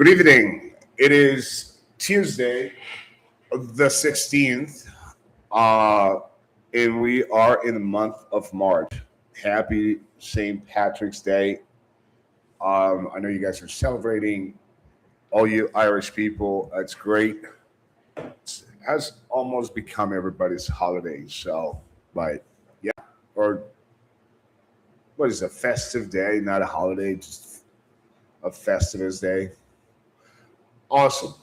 Good evening. It is Tuesday, the 16th, uh, and we are in the month of March. Happy St. Patrick's Day. I know you guys are celebrating, all you Irish people. That's great. It has almost become everybody's holiday. So, but yeah, or what is a festive day, not a holiday, just a festivus day. Awesome.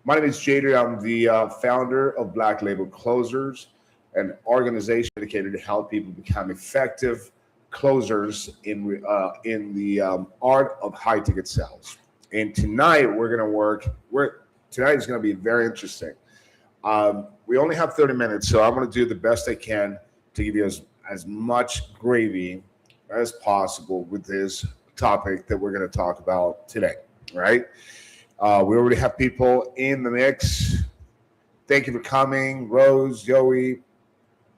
My name is Jader. I'm the founder of Black Label Closers, an organization dedicated to help people become effective closers in the art of high ticket sales. And tonight we're going to work. Tonight is going to be very interesting. We only have 30 minutes, so I'm going to do the best I can to give you as much gravy as possible with this topic that we're going to talk about today. Right? We already have people in the mix. Thank you for coming, Rose, Joey.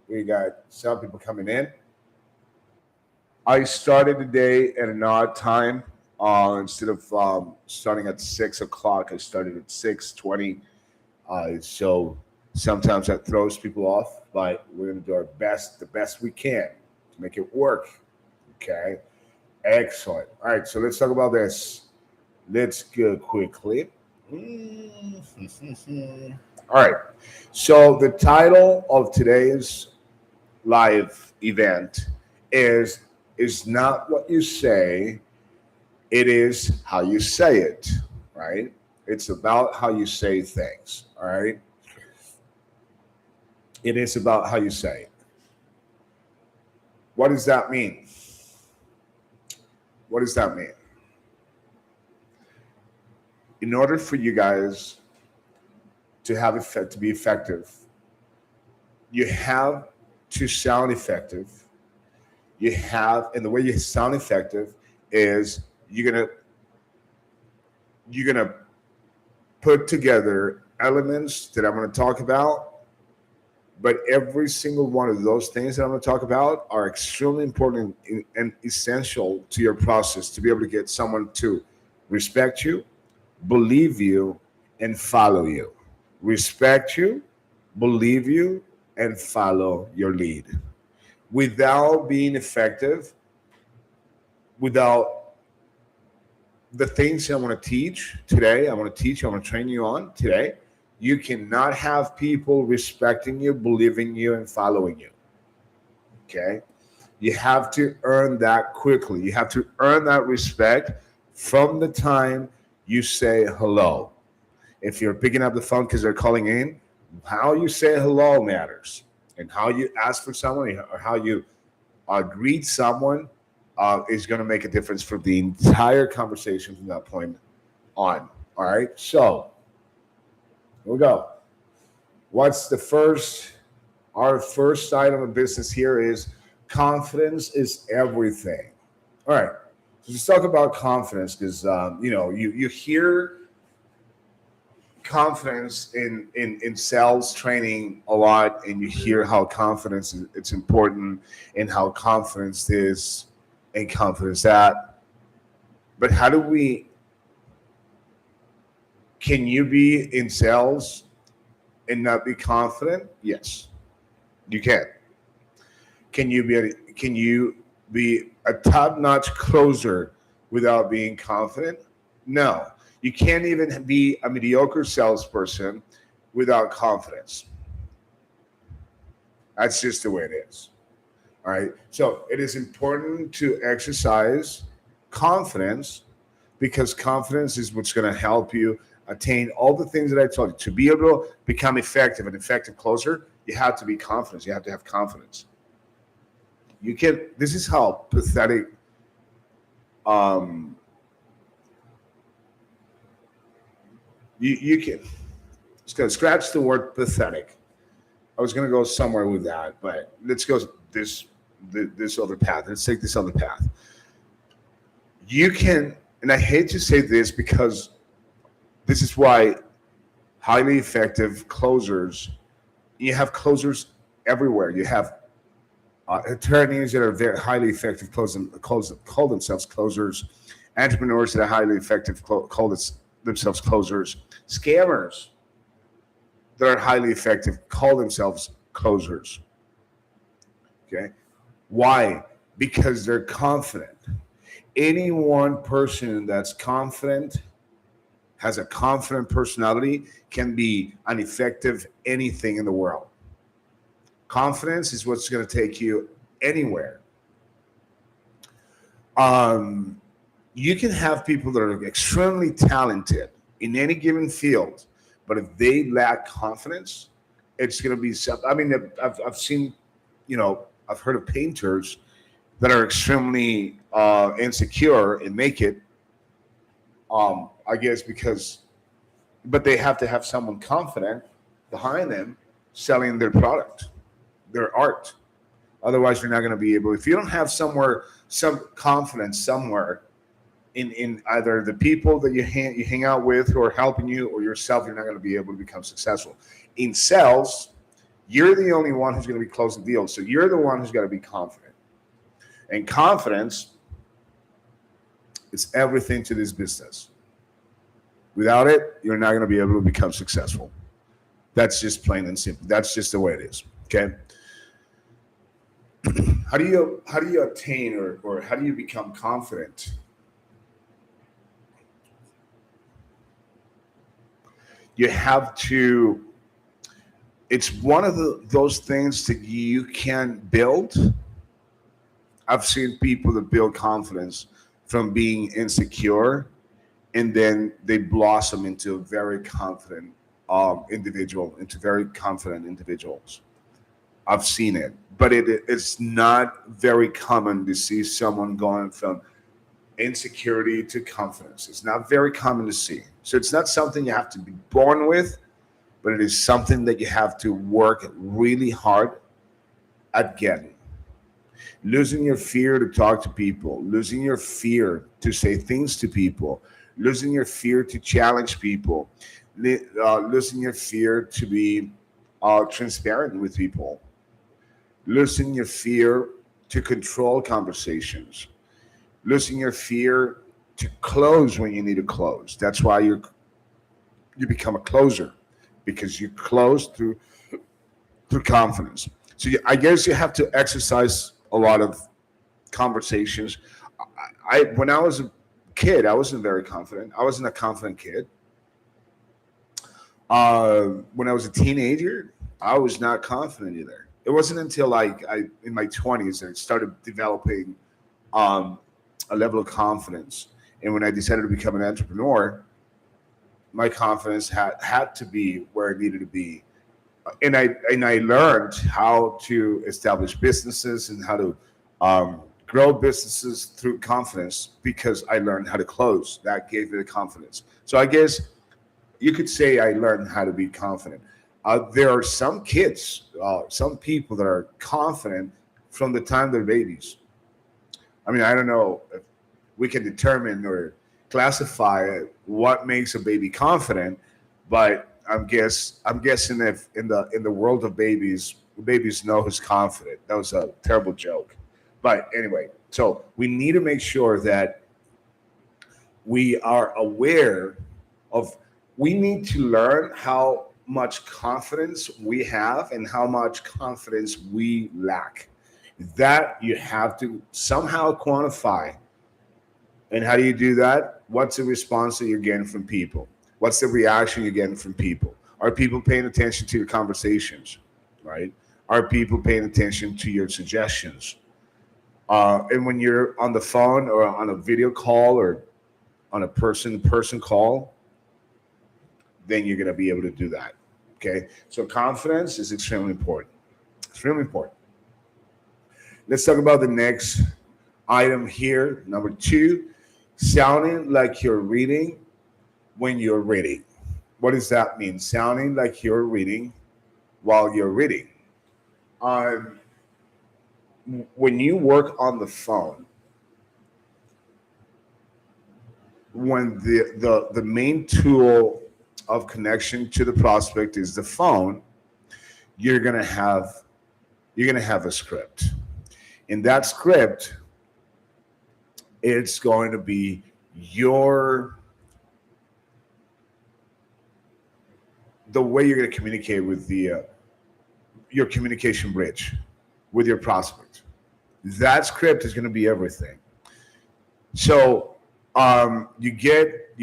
We got some people coming in. I started the day at an odd time. Instead of starting at 6 o'clock, I started at 6:20. So sometimes that throws people off, but we're going to do our best, the best we can to make it work. Okay, excellent. All right, so let's talk about this. Let's go quickly. All right. So the title of today's live event is not what you say, it is how you say it, right? It's about how you say things, all right? It is about how you say it. What does that mean? What does that mean? In order for you guys to be effective, you have to sound effective. And the way you sound effective is you're gonna put together elements that I'm gonna talk about, but every single one of those things that I'm gonna talk about are extremely important and essential to your process to be able to get someone to respect you, believe you, and follow you. Respect you, believe you, and follow your lead. Without being effective, without the things I want to teach today, I want to train you on today, you cannot have people respecting you, believing you, and following you. Okay? You have to earn that quickly. You have to earn that respect from the time you say hello. If you're picking up the phone because they're calling in, how you say hello matters. And how you ask for someone or how you greet someone is going to make a difference for the entire conversation from that point on. All right? So, here we go. Our first item of business here is confidence is everything. All right. So let's talk about confidence because you hear confidence in sales training a lot, and you hear how confidence is it's important and how confidence is and confidence that. But can you be in sales and not be confident? Yes, you can. Can you be a top-notch closer without being confident? No. You can't even be a mediocre salesperson without confidence. That's just the way it is. All right. So it is important to exercise confidence because confidence is what's going to help you attain all the things that I told you. To be able to become an effective closer, you have to be confident. You have to have confidence. This is how pathetic you can just gonna scratch the word pathetic. I was gonna go somewhere with that, but let's go this other path. Let's take this other path. You can, and I hate to say this because this is why highly effective closers, you have closers everywhere. You have attorneys that are very highly effective call themselves closers, entrepreneurs that are highly effective call themselves closers. Scammers that are highly effective call themselves closers. Okay. Why? Because they're confident. Any one person that's confident, has a confident personality, can be an effective anything in the world. Confidence is what's going to take you anywhere. Um, you can have people that are extremely talented in any given field, but if they lack confidence, it's going to be something. I mean, I've seen, I've heard of painters that are extremely insecure and make it. I guess because, but they have to have someone confident behind them selling their product, their art. Otherwise, you're not going to be able. If you don't have some confidence somewhere in either the people that you hang out with who are helping you or yourself, you're not going to be able to become successful. In sales, you're the only one who's going to be closing deals, so you're the one who's got to be confident. And confidence is everything to this business. Without it, you're not going to be able to become successful. That's just plain and simple. That's just the way it is. Okay. How do you obtain or how do you become confident? You have to. It's one of those things that you can build. I've seen people that build confidence from being insecure, and then they blossom into a very confident into very confident individuals. I've seen it, but it's not very common to see someone going from insecurity to confidence. It's not very common to see. So it's not something you have to be born with, but it is something that you have to work really hard at getting. Losing your fear to talk to people, losing your fear to say things to people, losing your fear to challenge people, losing your fear to be transparent with people, losing your fear to control conversations, losing your fear to close when you need to close. That's why you become a closer, because you close through confidence. So I guess you have to exercise a lot of conversations. I when I was a kid, I wasn't very confident. I wasn't a confident kid. When I was a teenager, I was not confident either. It wasn't until like I in my 20s that I started developing um, a level of confidence. And when I decided to become an entrepreneur, my confidence had to be where it needed to be. And I learned how to establish businesses and how to grow businesses through confidence because I learned how to close. That gave me the confidence. So I guess you could say I learned how to be confident. There are some kids, some people that are confident from the time they're babies. I mean, I don't know if we can determine or classify what makes a baby confident, but I'm guessing if in the world of babies know who's confident. That was a terrible joke, but anyway. So we need to make sure that we are aware of. We need to learn how much confidence we have and how much confidence we lack. That you have to somehow quantify. And how do you do that? What's the response that you're getting from people? What's the reaction you're getting from people? Are people paying attention to your conversations? Right? Are people paying attention to your suggestions? And when you're on the phone or on a video call or on a person-to-person call, then you're going to be able to do that. Okay? So confidence is extremely important. Extremely important. Let's talk about the next item here. Number 2, sounding like you're reading when you're reading. What does that mean? Sounding like you're reading while you're reading. Um, when you work on the phone, when the main tool of connection to the prospect is the phone, you're gonna have a script. In that script, it's going to be your the way you're going to communicate with the your communication bridge with your prospect. That script is going to be everything. So you get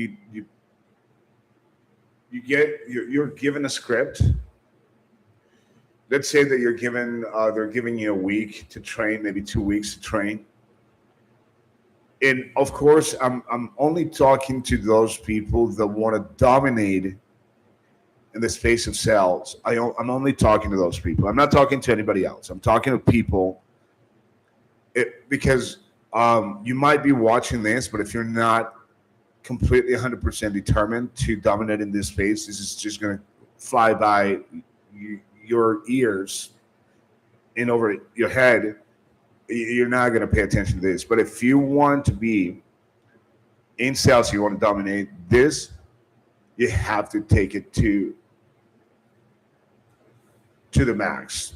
you're given a script. Let's say that you're given they're giving you a week to train, maybe 2 weeks to train. And of course, I'm only talking to those people that want to dominate in the space of sales. I'm only talking to those people. I'm not talking to anybody else. I'm talking to people because you might be watching this, but if you're not completely 100% determined to dominate in this space, this is just going to fly by your ears and over your head. You're not going to pay attention to this. But if you want to be in sales, you want to dominate this, you have to take it to the max.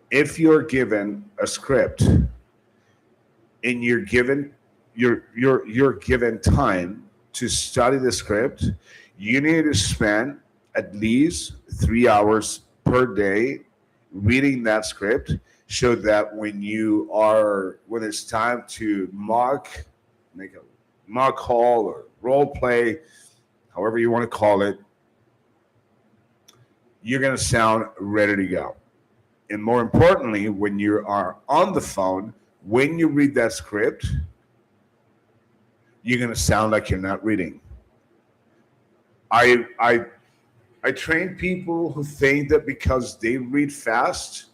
If you're given a script and you're given you're given time to study the script, you need to spend at least 3 hours per day reading that script, so that when it's time to make a mock call or role play, however you want to call it, you're going to sound ready to go. And more importantly, when you are on the phone, when you read that script, you're going to sound like you're not reading. I train people who think that because they read fast,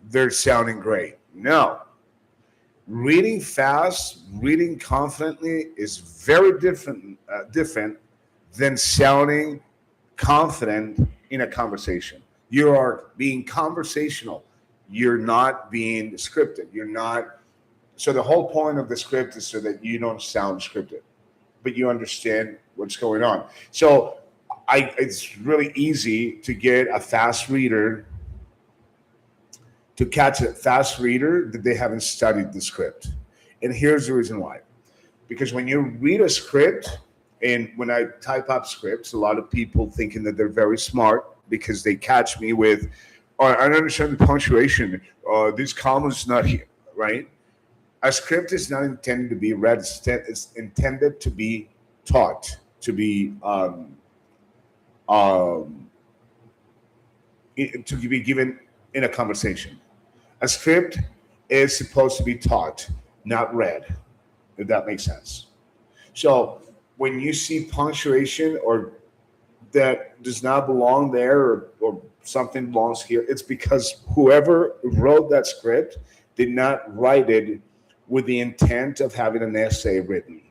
they're sounding great. No. Reading fast, reading confidently is very different than sounding confident in a conversation. You are being conversational. You're not being scripted. You're not. So the whole point of the script is so that you don't sound scripted, but you understand what's going on. So it's really easy to get a fast reader, to catch a fast reader that they haven't studied the script. And here's the reason why. Because when you read a script, and when I type up scripts, a lot of people thinking that they're very smart because they catch me with, oh, I don't understand the punctuation. This comma is not here, right? A script is not intended to be read. It's intended to be taught, to be given in a conversation. A script is supposed to be taught, not read, if that makes sense. So when you see punctuation or that does not belong there, or something belongs here, it's because whoever wrote that script did not write it with the intent of having an essay written.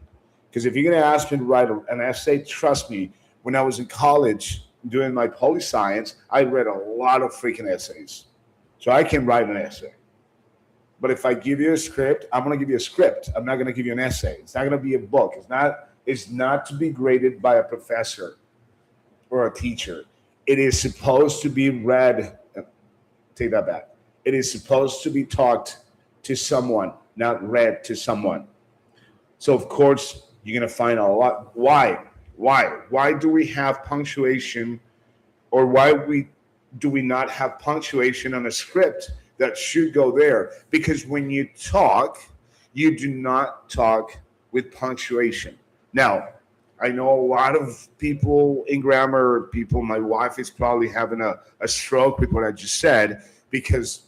Because if you're going to ask me to write an essay, trust me, when I was in college doing my poli science, I read a lot of freaking essays. So I can write an essay. But if I give you a script, I'm going to give you a script. I'm not going to give you an essay. It's not going to be a book. It's not to be graded by a professor or a teacher. It is supposed to be read. Take that back. It is supposed to be taught to someone, not read to someone. So of course, you're going to find a lot. Why do we have punctuation, or do we not have punctuation on a script that should go there? Because when you talk, you do not talk with punctuation. Now, I know a lot of people in grammar people, my wife is probably having a stroke with what I just said, because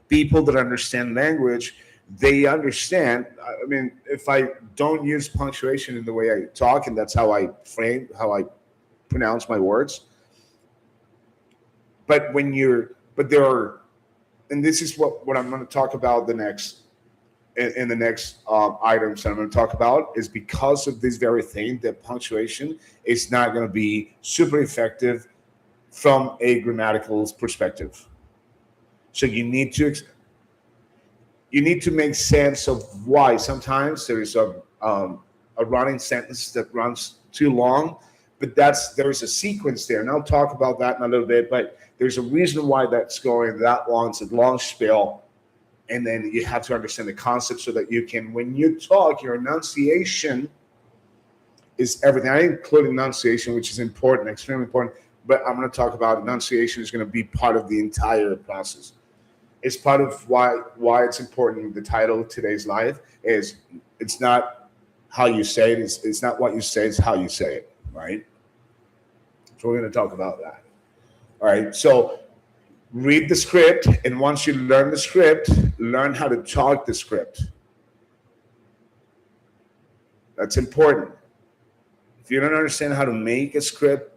people that understand language, they understand. I mean, if I don't use punctuation in the way I talk, and that's how I pronounce my words. But there are, and this is what I'm going to talk about in the next items that I'm going to talk about, is because of this very thing, that punctuation is not going to be super effective from a grammatical perspective. So you need to make sense of why. Sometimes there is a running sentence that runs too long, but there is a sequence there, and I'll talk about that in a little bit. But there's a reason why that's going that long. It's a long spell. And then you have to understand the concept so that you can, when you talk, your enunciation is everything. I include enunciation, which is important, extremely important, but I'm going to talk about enunciation is going to be part of the entire process. It's part of why it's important. The title of today's live is it's not how you say it, it's not what you say, it's how you say it, right? So we're going to talk about that. All right. So read the script, and once you learn the script, learn how to talk the script. That's important. If you don't understand how to make a script,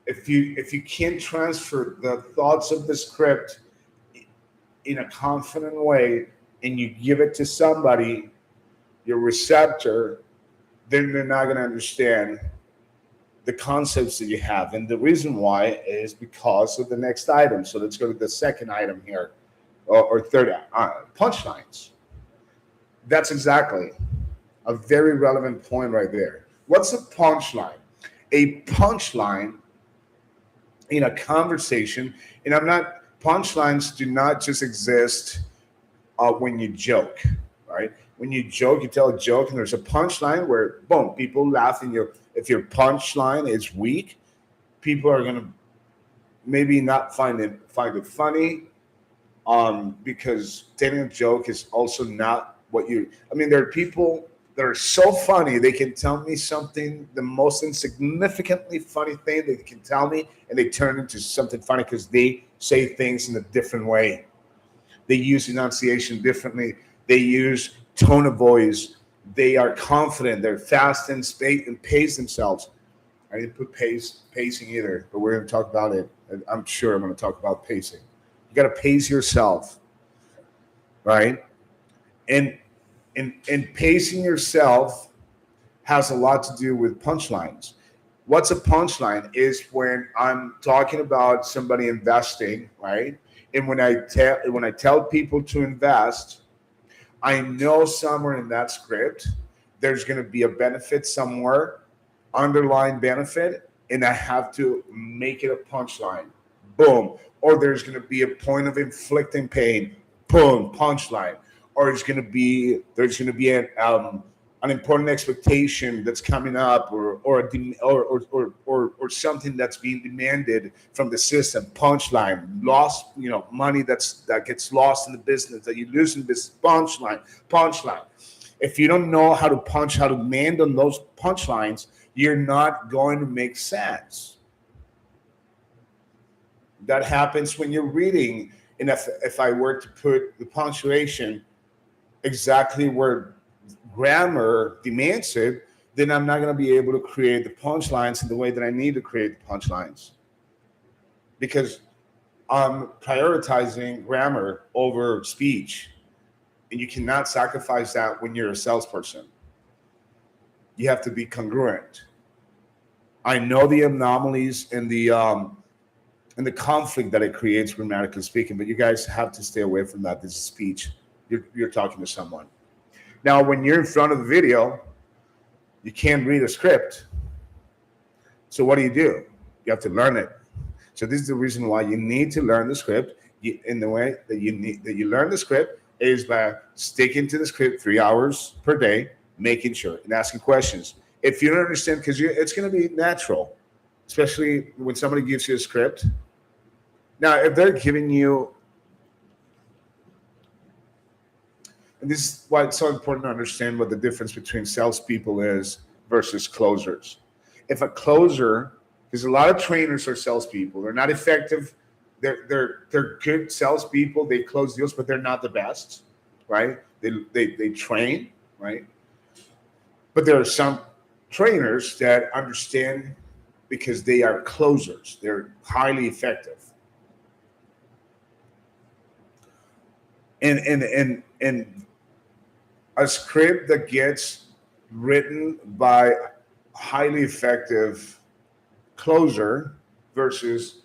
if you can't transfer the thoughts of the script in a confident way, and you give it to somebody, your receptor, then they're not going to understand the concepts that you have. And the reason why is because of the next item. So let's go to the second item here, or third, punchlines. That's exactly a very relevant point right there. What's a punchline? A punchline in a conversation, and punchlines do not just exist when you joke, right? When you joke, you tell a joke, and there's a punchline where, boom, people laugh. And if your punchline is weak, people are gonna maybe not find it funny, because telling a joke is also not what you. I mean, there are people that are so funny they can tell me something, the most insignificantly funny thing they can tell me, and they turn into something funny because they say things in a different way. They use enunciation differently. They use tone of voice. They are confident. They're fast and pace themselves. I didn't put pacing either, but we're going to talk about it. I'm sure I'm going to talk about pacing. You got to pace yourself, right? And pacing yourself has a lot to do with punchlines. What's a punchline is when I'm talking about somebody investing, right? And when I tell people to invest, I know somewhere in that script there's going to be a benefit somewhere, underlying benefit, and I have to make it a punchline. Boom. Or there's going to be a point of inflicting pain. Boom, punchline. Or there's going to be an important expectation that's coming up, or something that's being demanded from the system. Punchline. Lost, money that gets lost in the business, that you lose in this. Punchline. If you don't know how to land on those punchlines, you're not going to make sense. That happens when you're reading. And if I were to put the punctuation exactly where grammar demands it, then I'm not going to be able to create the punchlines in the way that I need to create the punchlines, because I'm prioritizing grammar over speech, and you cannot sacrifice that when you're a salesperson. You have to be congruent. I know the anomalies and the conflict that it creates, grammatically speaking, but you guys have to stay away from that. This is speech. You're talking to someone. Now, when you're in front of the video, you can't read a script. So what do? You have to learn it. So this is the reason why you need to learn the script. In the way that you learn the script is by sticking to the script 3 hours per day, making sure and asking questions. If you don't understand, because it's going to be natural, especially when somebody gives you a script. Now, if they're giving you, and this is why it's so important to understand what the difference between salespeople is versus closers. If a closer, because a lot of trainers are salespeople, they're not effective. They're good salespeople. They close deals, but they're not the best, right? They train, right? But there are some trainers that understand because they are closers. They're highly effective. And a script that gets written by a highly effective closer versus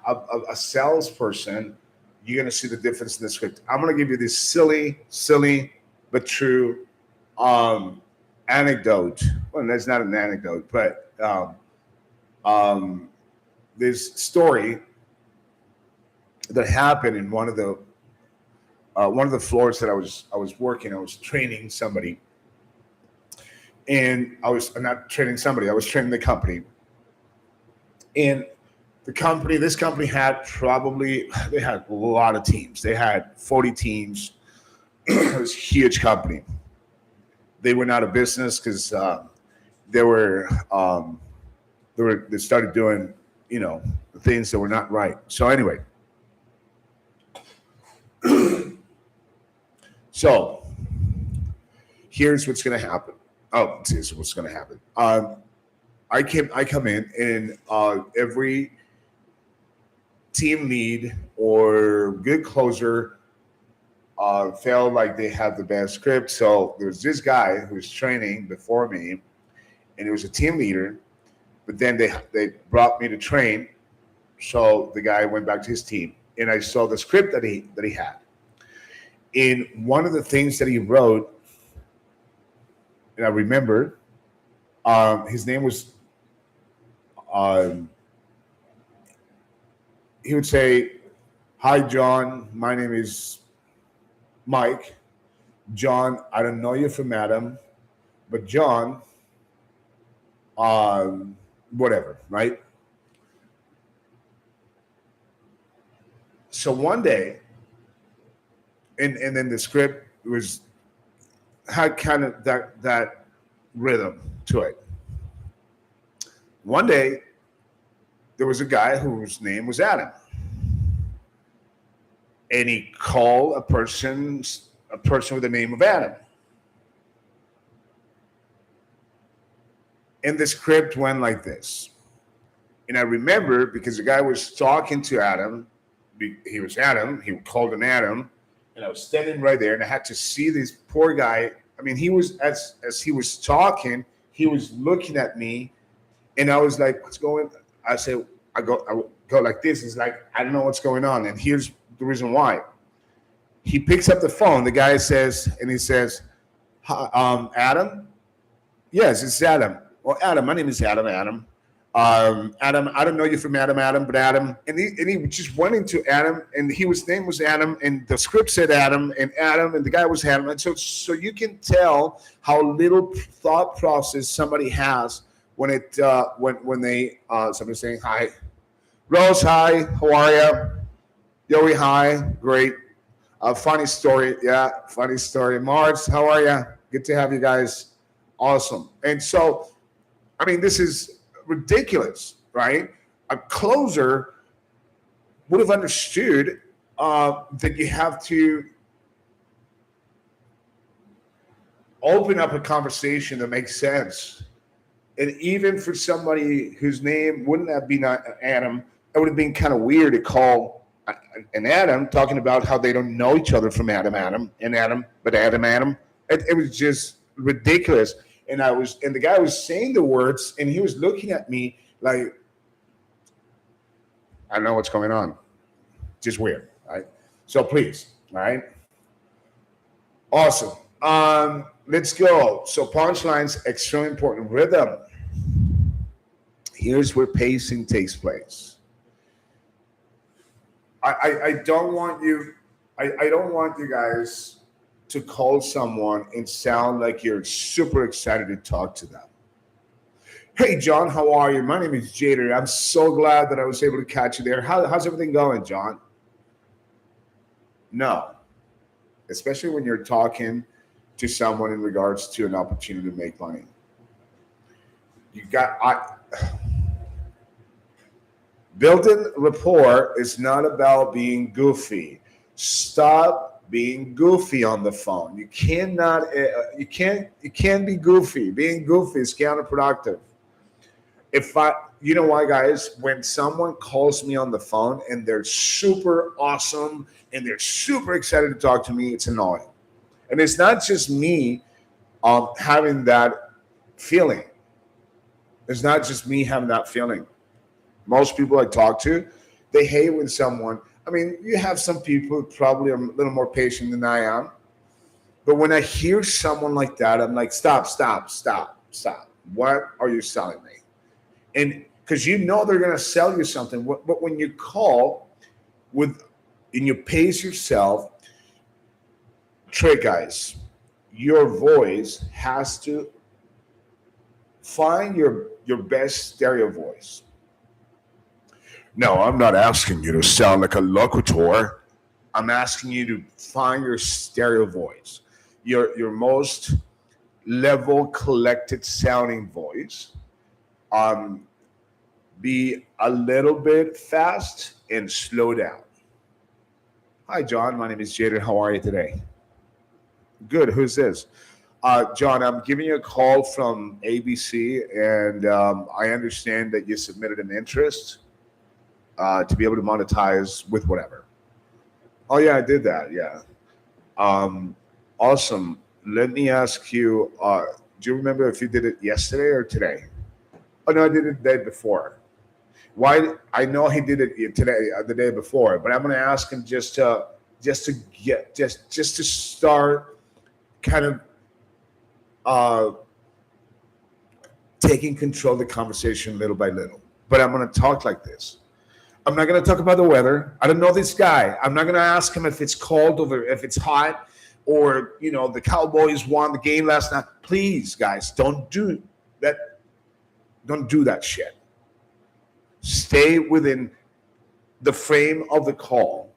a salesperson, you're going to see the difference in the script. I'm going to give you this silly but true anecdote. Well, that's not an anecdote, but this story that happened in one of the floors that I was working. I was training somebody, And I'm not training somebody, I was training the company. And this company they had a lot of teams. They had 40 teams. It was a huge company. They went out of business because they were they started doing things that were not right. So anyway, so here's what's going to happen. Oh, here's what's going to happen. I come in, and every team lead or good closer felt like they had the best script. So there was this guy who was training before me, and he was a team leader. But then they brought me to train. So the guy went back to his team, and I saw the script that he had. In one of the things that he wrote, and I remember, his name was. He would say, "Hi, John. My name is Mike. John, I don't know you from Adam, but John, whatever, right?" So one day, and then the script had kind of that rhythm to it. One day, there was a guy whose name was Adam, and he called a person with the name of Adam. And the script went like this. And I remember because the guy was talking to Adam. He was Adam. He called him Adam. And I was standing right there, and I had to see this poor guy. I mean, he was as he was talking, he was looking at me, and I was like, "What's going?" I said, I go like this. It's like I don't know what's going on, and here's the reason why. He picks up the phone. The guy says, "Hi, Adam." Yes, it's Adam. Well, Adam, my name is Adam. Adam, I don't know you from Adam, but Adam, and he just went into Adam, and his name was Adam, and the script said Adam, and the guy was Adam, and so you can tell how little thought process somebody has when they somebody's saying hi, Rose, hi, how are you? Joey, hi, great. Funny story, yeah, funny story. Mars, how are you? Good to have you guys. Awesome. And so, I mean, this is ridiculous, right? A closer would have understood that you have to open up a conversation that makes sense. And even for somebody whose name wouldn't have been Adam, it would have been kind of weird to call an Adam talking about how they don't know each other from Adam, but Adam. It was just ridiculous. And the guy was saying the words, and he was looking at me like, I don't know what's going on. Just weird, right? So please, all right? Awesome. Let's go. So punchlines, extremely important. Rhythm. Here's where pacing takes place. I don't want you guys to call someone and sound like you're super excited to talk to them. Hey, John, how are you? My name is Jader. I'm so glad that I was able to catch you there. How's everything going, John? No, especially when you're talking to someone in regards to an opportunity to make money. Building rapport is not about being goofy. Stop being goofy on the phone. You can't be goofy. Being goofy is counterproductive. You know why, guys? When someone calls me on the phone and they're super awesome and they're super excited to talk to me, it's annoying. And it's not just me having that feeling. It's not just me having that feeling. Most people I talk to, they hate when someone, I mean, you have some people who probably are a little more patient than I am. But when I hear someone like that, I'm like, stop. What are you selling me? And because you know they're going to sell you something. But when you call and you pace yourself, trick guys, your voice has to Find your best stereo voice. No, I'm not asking you to sound like a locutor. I'm asking you to find your stereo voice, your most level, collected sounding voice. Um, be a little bit fast and slow down. Hi, John. My name is Jaden. How are you today? Good. Who's this? John, I'm giving you a call from ABC, and I understand that you submitted an interest to be able to monetize with whatever. Oh, yeah, I did that. Yeah. Um, awesome. Let me ask you, do you remember if you did it yesterday or today? Oh, no, I did it the day before. Why? I know he did it today, the day before, but I'm going to ask him just to start kind of uh, taking control of the conversation little by little. But I'm going to talk like this. I'm not going to talk about the weather. I don't know this guy. I'm not going to ask him if it's cold or if it's hot or, the Cowboys won the game last night. Please, guys, don't do that. Don't do that shit. Stay within the frame of the call.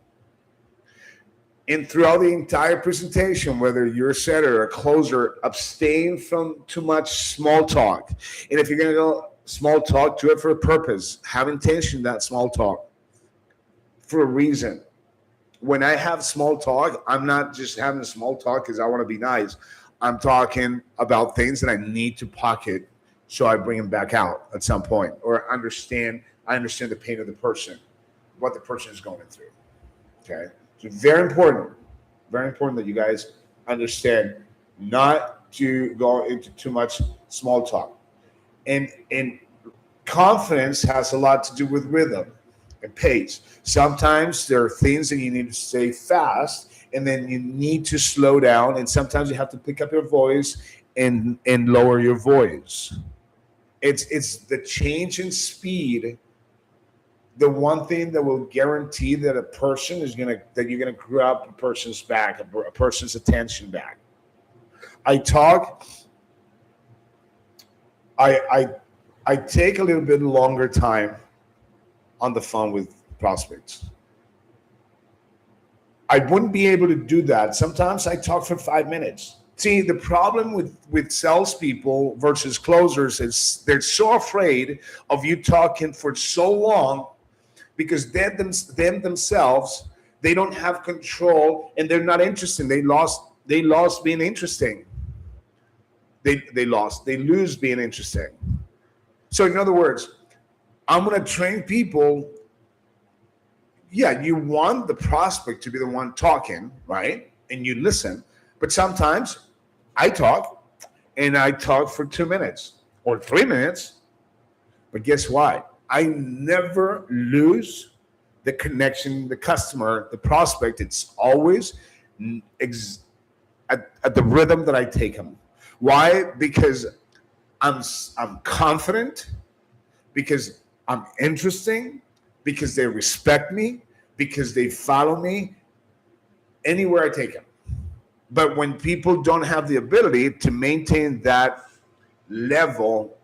And throughout the entire presentation, whether you're a setter or a closer, abstain from too much small talk. And if you're going to go small talk, do it for a purpose. Have intention that small talk for a reason. When I have small talk, I'm not just having small talk because I want to be nice. I'm talking about things that I need to pocket so I bring them back out at some point or I understand the pain of the person, what the person is going through. Okay. So very important that you guys understand not to go into too much small talk. And confidence has a lot to do with rhythm and pace. Sometimes there are things that you need to say fast, and then you need to slow down. And sometimes you have to pick up your voice and lower your voice. It's the change in speed, the one thing that will guarantee that a person is gonna that you're gonna grab a person's back, a person's attention back. I talk. I I take a little bit longer time on the phone with prospects. I wouldn't be able to do that. Sometimes I talk for 5 minutes. See, the problem with salespeople versus closers is they're so afraid of you talking for so long because them themselves, they don't have control and they're not interesting. They lost being interesting. They lose being interesting. So in other words, I'm going to train people. Yeah, you want the prospect to be the one talking, right? And you listen. But sometimes I talk and I talk for 2 minutes or 3 minutes. But guess what? I never lose the connection, the customer, the prospect. It's always ex- at the rhythm that I take them. Why? Because I'm confident, because I'm interesting, because they respect me, because they follow me anywhere I take them. But when people don't have the ability to maintain that level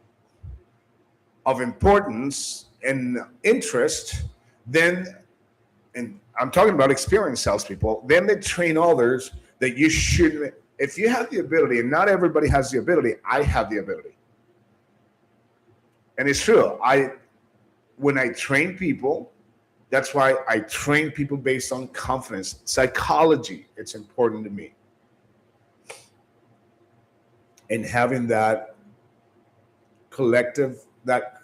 of importance and interest, then, and I'm talking about experienced salespeople, then they train others that you shouldn't. If you have the ability, and not everybody has the ability, I have the ability. And it's true. When I train people, that's why I train people based on confidence. Psychology, it's important to me. And having collective, that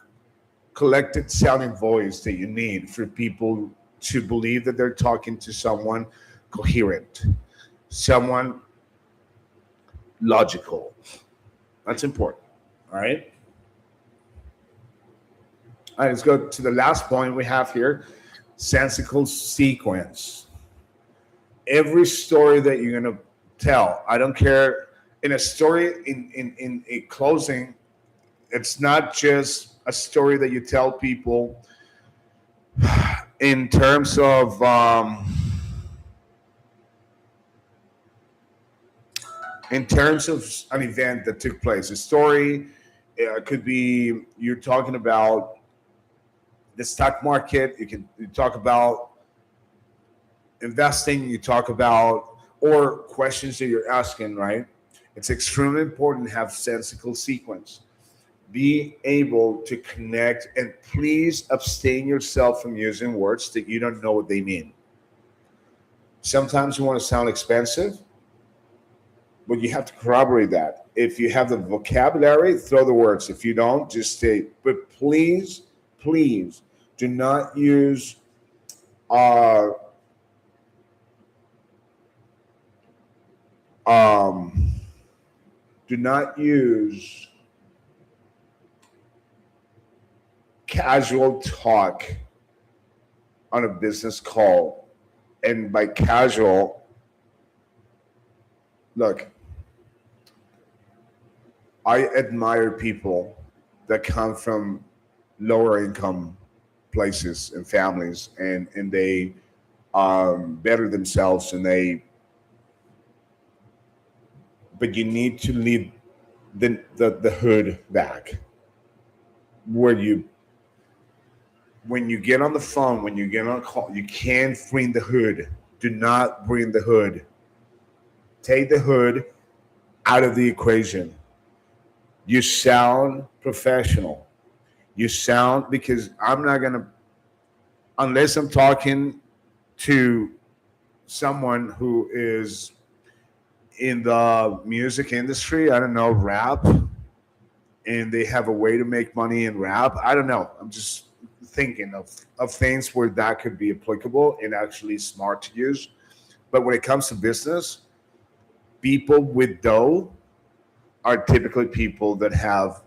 collected sounding voice that you need for people to believe that they're talking to someone coherent, someone logical. That's important. All right. All right, let's go to the last point we have here. Sensical sequence. Every story that you're gonna tell, I don't care. In a story, in a closing, it's not just a story that you tell people in terms of an event that took place. A story It could be you're talking about the stock market. You talk about investing. You talk about or questions that you're asking. Right. It's extremely important to have sensical sequence. Be able to connect and please abstain yourself from using words that you don't know what they mean. Sometimes you want to sound expensive, but you have to corroborate that. If you have the vocabulary, throw the words. If you don't, just say, but please, please do not use uh, um, do not use casual talk on a business call. And by casual, look, I admire people that come from lower income places and families, and they better themselves, and they. But you need to leave the hood back. Where you when you get on the phone, when you get on a call, you can't bring the hood. Do not bring the hood. Take the hood out of the equation. You sound professional. You sound because I'm not gonna unless I'm talking to someone who is in the music industry, I don't know, rap, and they have a way to make money in rap. I don't know. I'm just thinking of things where that could be applicable and actually smart to use. But when it comes to business, people with dough are typically people that have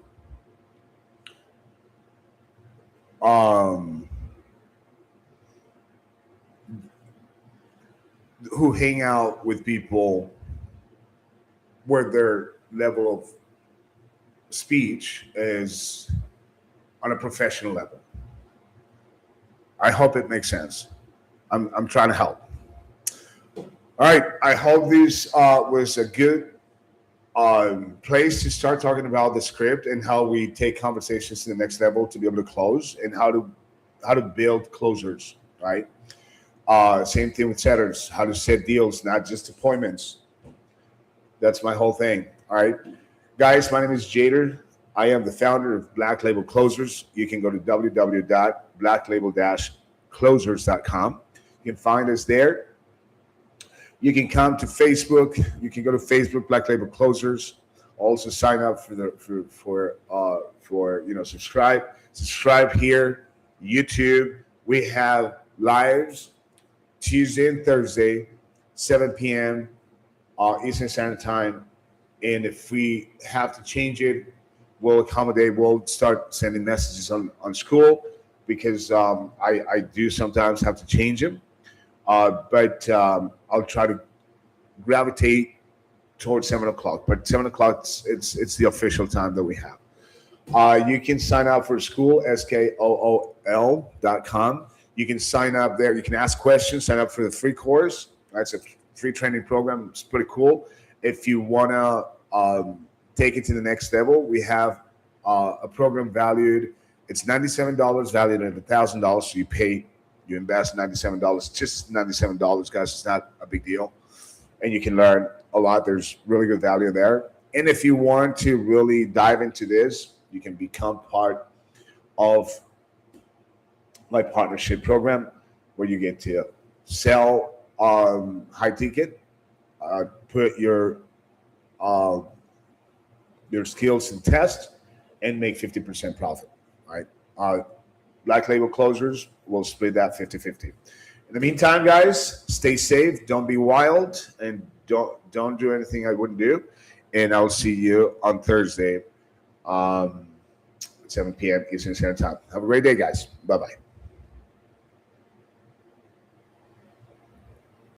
um, who hang out with people where their level of speech is on a professional level. I hope it makes sense. I'm trying to help. All right. I hope this was a good place to start talking about the script and how we take conversations to the next level to be able to close and how to build closers. Right. Same thing with setters. How to set deals, not just appointments. That's my whole thing. All right. Guys, my name is Jader. I am the founder of Black Label Closers. You can go to www.blacklabel-closers.com. You can find us there. You can come to Facebook. You can go to Facebook Black Label Closers. Also sign up for subscribe here. YouTube. We have lives Tuesday and Thursday, 7 p.m. Eastern Standard Time. And if we have to change it, we'll accommodate. We'll start sending messages on school because I do sometimes have to change them. But I'll try to gravitate towards 7 o'clock. But 7 o'clock, it's the official time that we have. You can sign up for school, skool.com. You can sign up there. You can ask questions, sign up for the free course. That's a free training program. It's pretty cool. If you want to take it to the next level, we have a program valued. It's $97, valued at $1,000. So you invest $97, just $97, guys. It's not a big deal. And you can learn a lot. There's really good value there. And if you want to really dive into this, you can become part of my partnership program where you get to sell high ticket, put your skills in test, and make 50% profit. Right? Black Label Closers will split that 50-50. In the meantime, guys, stay safe. Don't be wild, and don't do anything I wouldn't do. And I'll see you on Thursday, 7 p.m. Eastern Standard Time. Have a great day, guys. Bye bye.